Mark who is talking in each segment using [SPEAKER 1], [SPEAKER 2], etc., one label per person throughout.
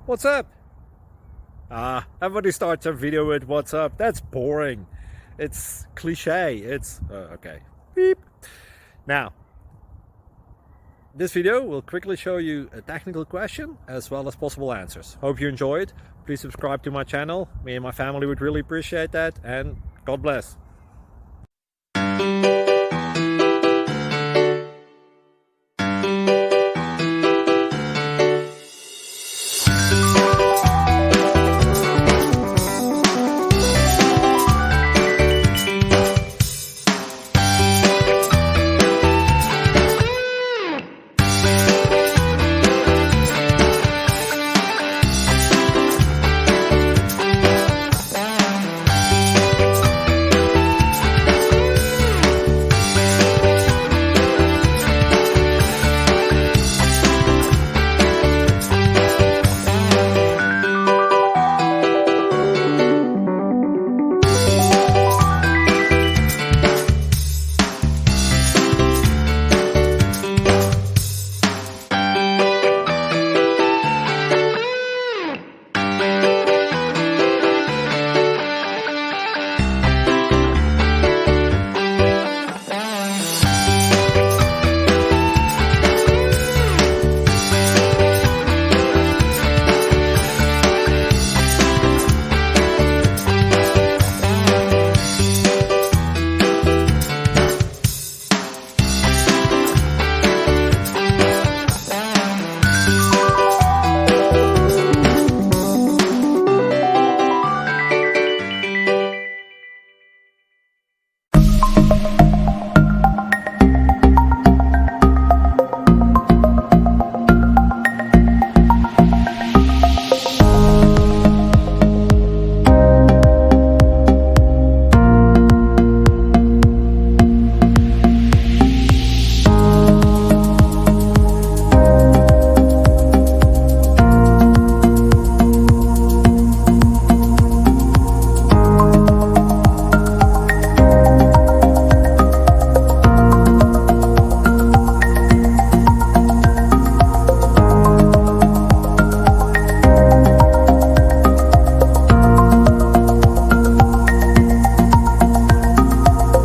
[SPEAKER 1] What's up? Everybody starts a video with what's up. That's boring. It's cliche. It's okay. Beep. Now, this video will quickly show you a technical question as well as possible answers. Hope you enjoyed. Please subscribe to my channel. Me and my family would really appreciate that, and God bless.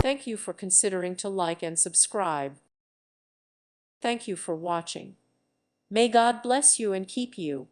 [SPEAKER 2] Thank you for considering to like and subscribe. Thank you for watching. May God bless you and keep you.